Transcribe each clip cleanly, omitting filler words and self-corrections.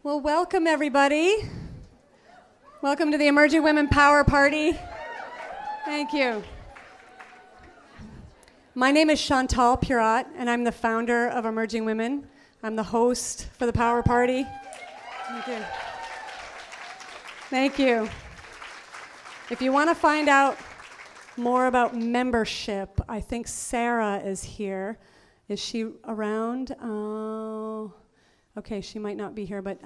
Well, welcome everybody. Welcome to the Emerging Women Power Party. Thank you. My name is Chantal Perrat, and I'm the founder of Emerging Women. I'm the host for the Power Party. Thank you. Thank you. If you want to find out more about membership, I think Sera is here. Is she around? Okay, she might not be here, but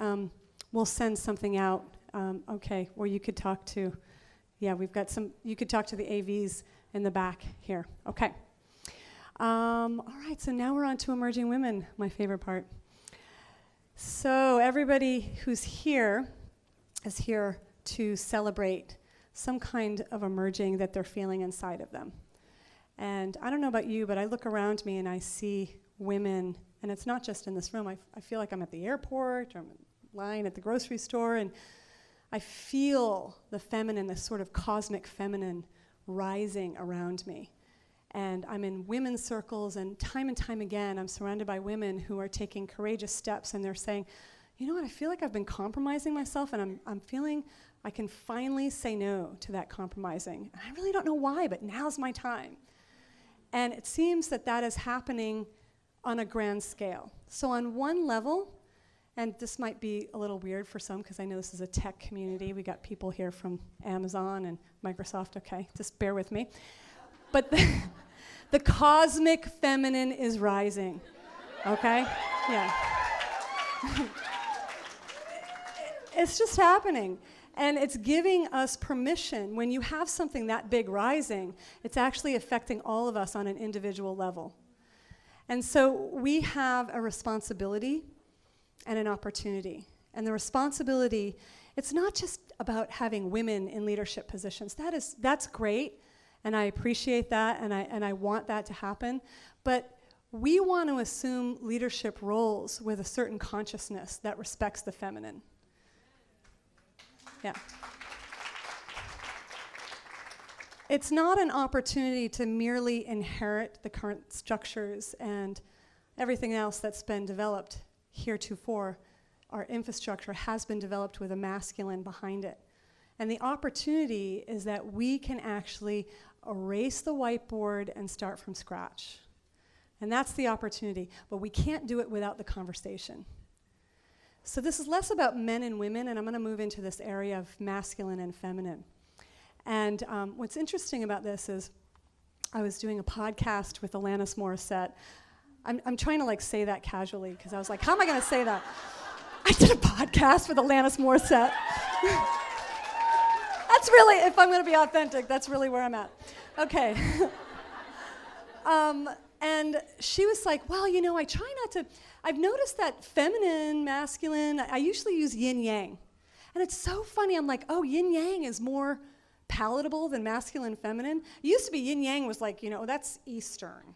we'll send something out, where you could talk to, we've got some, you could talk to the AVs in the back here. Okay. All right, so now we're on to Emerging Women, my favorite part. So everybody who's here is here to celebrate some kind of emerging that they're feeling inside of them. And I don't know about you, but I look around me and I see women, and it's not just in this room. I feel like I'm at the airport, or I'm lying at the grocery store, and I feel the feminine, this sort of cosmic feminine rising around me. And I'm in women's circles, and time again, I'm surrounded by women who are taking courageous steps, and they're saying, you know what, I feel like I've been compromising myself, and I'm feeling I can finally say no to that compromising. And I really don't know why, but now's my time. And it seems that that is happening on a grand scale. So on one level, and this might be a little weird for some because I know this is a tech community. We got people here from Amazon and Microsoft, okay, just bear with me. But the cosmic feminine is rising, okay? Yeah. It's just happening. And it's giving us permission. When you have something that big rising, it's actually affecting all of us on an individual level. And so we have a responsibility and an opportunity. And the responsibility, it's not just about having women in leadership positions. That's great, and I appreciate that, and I want that to happen. But we want to assume leadership roles with a certain consciousness that respects the feminine. Yeah. It's not an opportunity to merely inherit the current structures and everything else that's been developed heretofore. Our infrastructure has been developed with a masculine behind it. And the opportunity is that we can actually erase the whiteboard and start from scratch. And that's the opportunity. But we can't do it without the conversation. So this is less about men and women, and I'm going to move into this area of masculine and feminine. And what's interesting about this is I was doing a podcast with Alanis Morissette. I'm trying to like say that casually because I was like, how am I going to say that? I did a podcast with Alanis Morissette. That's really, if I'm going to be authentic, that's really where I'm at. Okay. And she was like, well, you know, I try not to, I've noticed that feminine, masculine, I usually use yin-yang. And it's so funny, I'm like, oh, yin-yang is more palatable than masculine, feminine. It used to be yin-yang was like, you know, that's Eastern.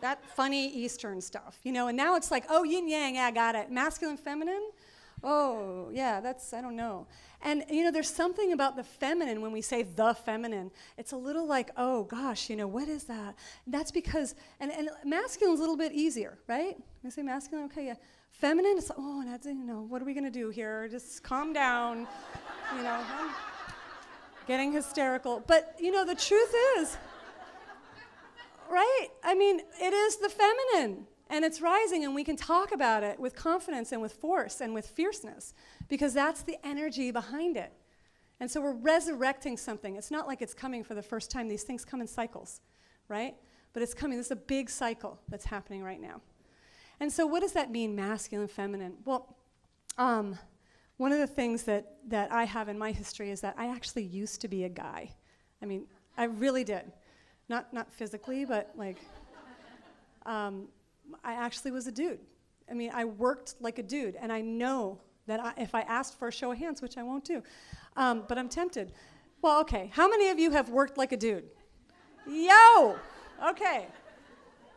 That funny Eastern stuff, you know, and now it's like, oh, yin-yang, yeah, I got it. Masculine, feminine? Oh, yeah, that's, I don't know. And, you know, there's something about the feminine when we say the feminine. It's a little like, oh, gosh, you know, what is that? That's because, and masculine's a little bit easier, right? We say masculine, okay, yeah. Feminine, it's like, oh, that's, you know, what are we going to do here? Just calm down, you know. I'm getting hysterical. But, you know, the truth is, right? I mean, it is the feminine. And it's rising, and we can talk about it with confidence and with force and with fierceness because that's the energy behind it. And so we're resurrecting something. It's not like it's coming for the first time. These things come in cycles, right? But it's coming. This is a big cycle that's happening right now. And so what does that mean, masculine, feminine? Well, one of the things that I have in my history is that I actually used to be a guy. I mean, I really did. Not physically, but like... I actually was a dude. I mean, I worked like a dude, and I know that if I asked for a show of hands, which I won't do, but I'm tempted. Well, okay, how many of you have worked like a dude? Yo! Okay.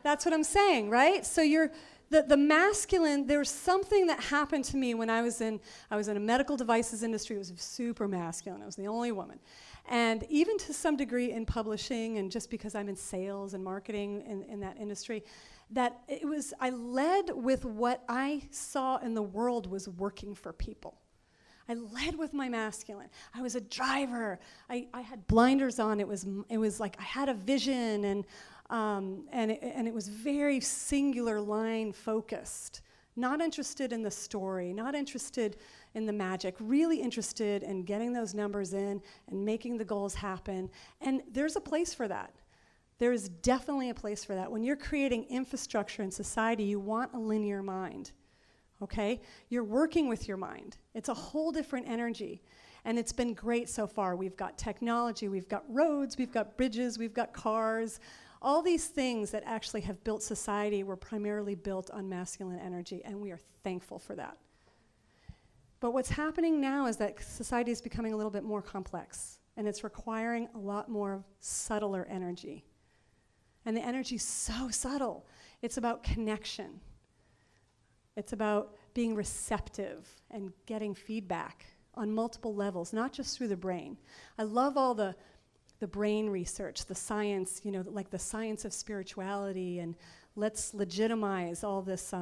That's what I'm saying, right? So the masculine, there was something that happened to me when I was in a medical devices industry. It was super masculine. I was the only woman. And even to some degree in publishing, and just because I'm in sales and marketing in that industry, that I led with what I saw in the world was working for people. I led with my masculine. I was a driver. I had blinders on. It was like I had a vision, and it was very singular line focused. Not interested in the story, not interested in the magic, really interested in getting those numbers in and making the goals happen. And there's a place for that. There is definitely a place for that. When you're creating infrastructure in society, you want a linear mind, okay? You're working with your mind. It's a whole different energy. And it's been great so far. We've got technology, we've got roads, we've got bridges, we've got cars. All these things that actually have built society were primarily built on masculine energy, and we are thankful for that. But what's happening now is that society is becoming a little bit more complex, and it's requiring a lot more subtler energy. And the energy's so subtle. It's about connection. It's about being receptive and getting feedback on multiple levels, not just through the brain. I love all the brain research, the science, like the science of spirituality, and let's legitimize all this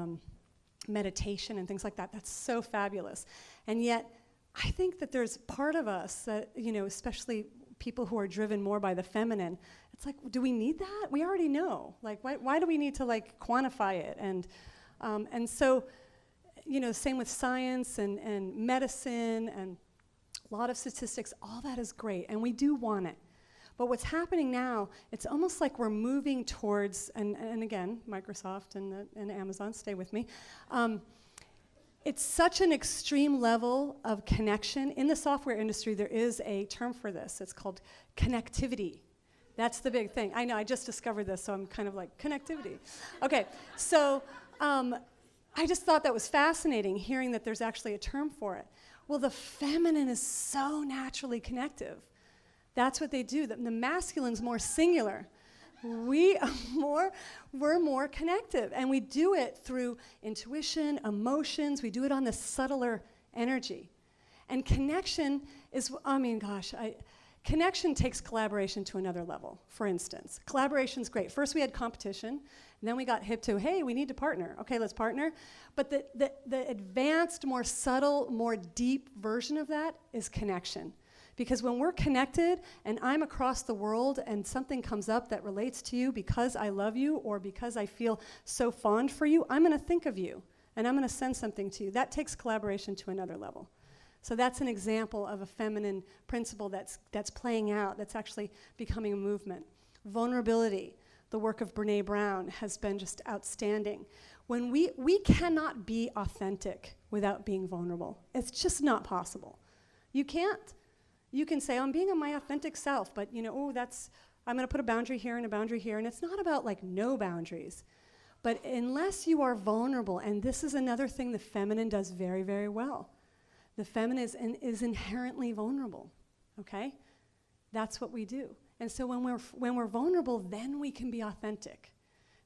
meditation and things like that. That's so fabulous. And yet, I think that there's part of us that, especially people who are driven more by the feminine, it's like, do we need that? We already know. Like, why do we need to quantify it? And so, same with science and medicine and a lot of statistics. All that is great, and we do want it. But what's happening now, it's almost like we're moving towards, and again, Microsoft and Amazon, stay with me. It's such an extreme level of connection. In the software industry, there is a term for this. It's called connectivity. That's the big thing. I know, I just discovered this, so I'm kind of like, connectivity. Okay, so I just thought that was fascinating, hearing that there's actually a term for it. Well, the feminine is so naturally connective. That's what they do. The masculine's more singular. We're more connective, and we do it through intuition, emotions. We do it on the subtler energy. And connection is, connection takes collaboration to another level. For instance, collaboration's great. First we had competition, and then we got hip to, hey, we need to partner. Okay, let's partner. But the advanced, more subtle, more deep version of that is connection. Because when we're connected and I'm across the world and something comes up that relates to you because I love you or because I feel so fond for you, I'm going to think of you and I'm going to send something to you. That takes collaboration to another level. So that's an example of a feminine principle that's playing out, that's actually becoming a movement. Vulnerability, the work of Brené Brown, has been just outstanding. When we cannot be authentic without being vulnerable. It's just not possible. You can't. You can say, I'm being my authentic self, but I'm going to put a boundary here and a boundary here, and it's not about no boundaries. But unless you are vulnerable, and this is another thing the feminine does very, very well. The feminine is inherently vulnerable, okay? That's what we do. And so when we're vulnerable, then we can be authentic.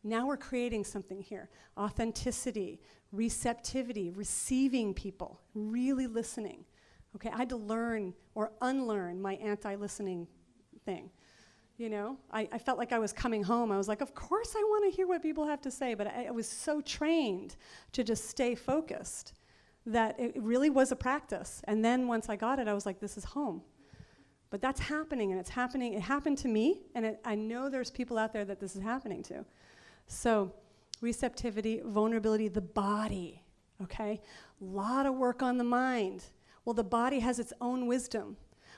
Now we're creating something here. Authenticity, receptivity, receiving people, really listening. Okay, I had to learn or unlearn my anti-listening thing. I felt like I was coming home. I was like, of course I want to hear what people have to say, but I was so trained to just stay focused that it really was a practice. And then once I got it, I was like, this is home. But that's happening, and it's happening. It happened to me, and I know there's people out there that this is happening to. So receptivity, vulnerability, the body, okay? A lot of work on the mind. Well, the body has its own wisdom.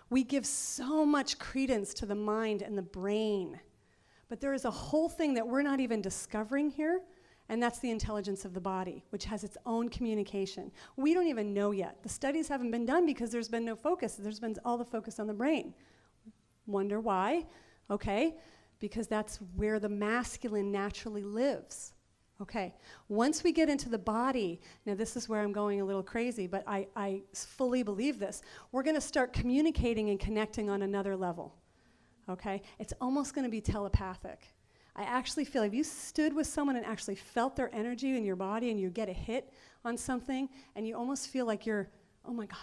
We give so much credence to the mind and the brain. But there is a whole thing that we're not even discovering here, and that's the intelligence of the body, which has its own communication. We don't even know yet. The studies haven't been done because there's been no focus. There's been all the focus on the brain. Wonder why? Okay, because that's where the masculine naturally lives. Okay, once we get into the body, now this is where I'm going a little crazy, but I fully believe this. We're going to start communicating and connecting on another level. Okay, it's almost going to be telepathic. I actually feel if you stood with someone and actually felt their energy in your body and you get a hit on something and you almost feel like you're, oh my God,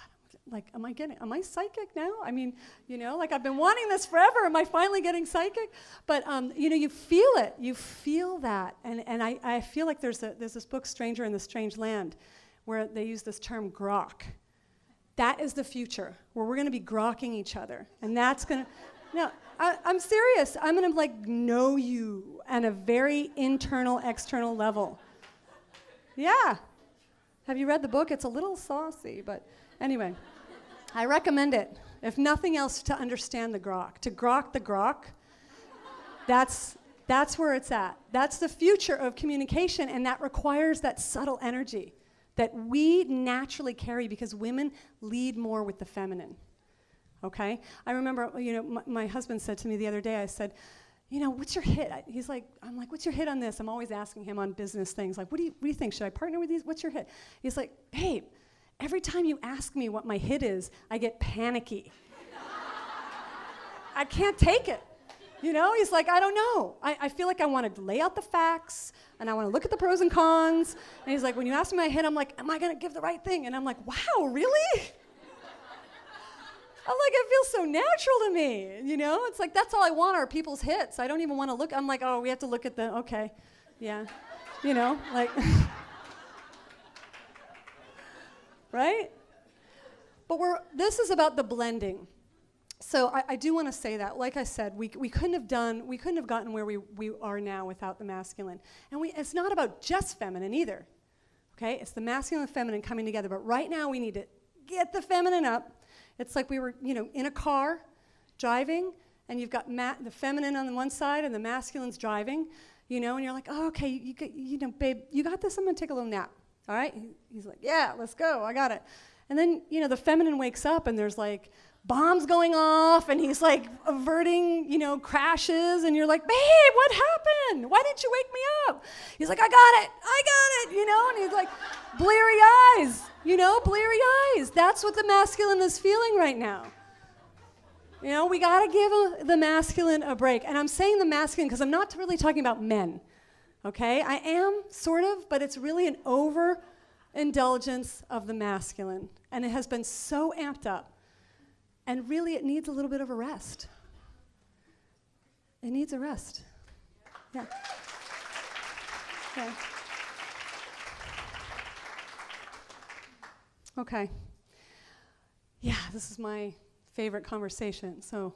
like, am I psychic now? I mean, like I've been wanting this forever. Am I finally getting psychic? But, you feel it. You feel that. And I feel like there's this book, Stranger in the Strange Land, where they use this term grok. That is the future, where we're going to be grokking each other. And that's going to, no, I'm serious. I'm going to like know you on a very internal, external level. Yeah. Have you read the book? It's a little saucy, but anyway, I recommend it. If nothing else, to understand the grok. To grok the grok, that's where it's at. That's the future of communication, and that requires that subtle energy that we naturally carry because women lead more with the feminine, okay? I remember, my husband said to me the other day, I said, what's your hit? I'm like, what's your hit on this? I'm always asking him on business things, like, what do you think? Should I partner with these? What's your hit? He's like, babe, every time you ask me what my hit is, I get panicky. I can't take it. He's like, I don't know. I feel like I want to lay out the facts, and I want to look at the pros and cons. And he's like, when you ask me my hit, I'm like, am I going to give the right thing? And I'm like, wow, really? I'm like, it feels so natural to me, It's like, that's all I want are people's hits. I don't even want to look. I'm like, oh, we have to look at okay, yeah, like, right? But this is about the blending. So I do want to say that, like I said, we couldn't have gotten where we are now without the masculine. And it's not about just feminine either, okay? It's the masculine and feminine coming together. But right now we need to get the feminine up. It's like we were, in a car driving, and you've got the feminine on the one side and the masculine's driving, and you're like, oh, okay, babe, you got this? I'm going to take a little nap, all right? He's like, yeah, let's go, I got it. And then, the feminine wakes up, and there's like bombs going off, and he's like averting, crashes, and you're like, babe, what happened? Why didn't you wake me up? He's like, I got it, and he's like, bleary eyes, bleary eyes. That's what the masculine is feeling right now. We got to give the masculine a break. And I'm saying the masculine because I'm not really talking about men, okay? I am, sort of, but it's really an overindulgence of the masculine. And it has been so amped up. And really, it needs a little bit of a rest. It needs a rest. Yeah. Okay. Okay. Yeah, this is my favorite conversation. So,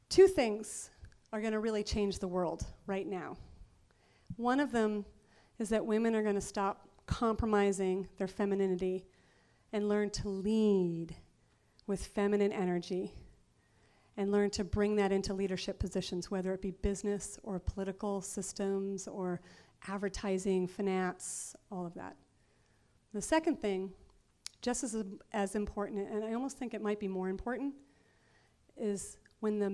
two things are going to really change the world right now. One of them is that women are going to stop compromising their femininity and learn to lead with feminine energy and learn to bring that into leadership positions, whether it be business or political systems or advertising, finance, all of that. The second thing, just as important, and I almost think it might be more important, is when the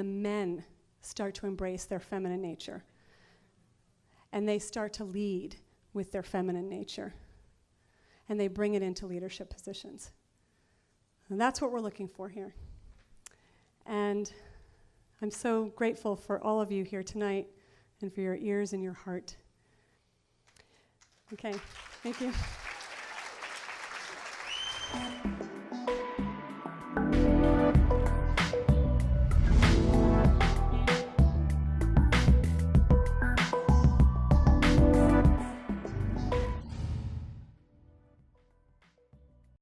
men start to embrace their feminine nature and they start to lead with their feminine nature and they bring it into leadership positions. And that's what we're looking for here. And I'm so grateful for all of you here tonight and for your ears and your heart. Okay, thank you.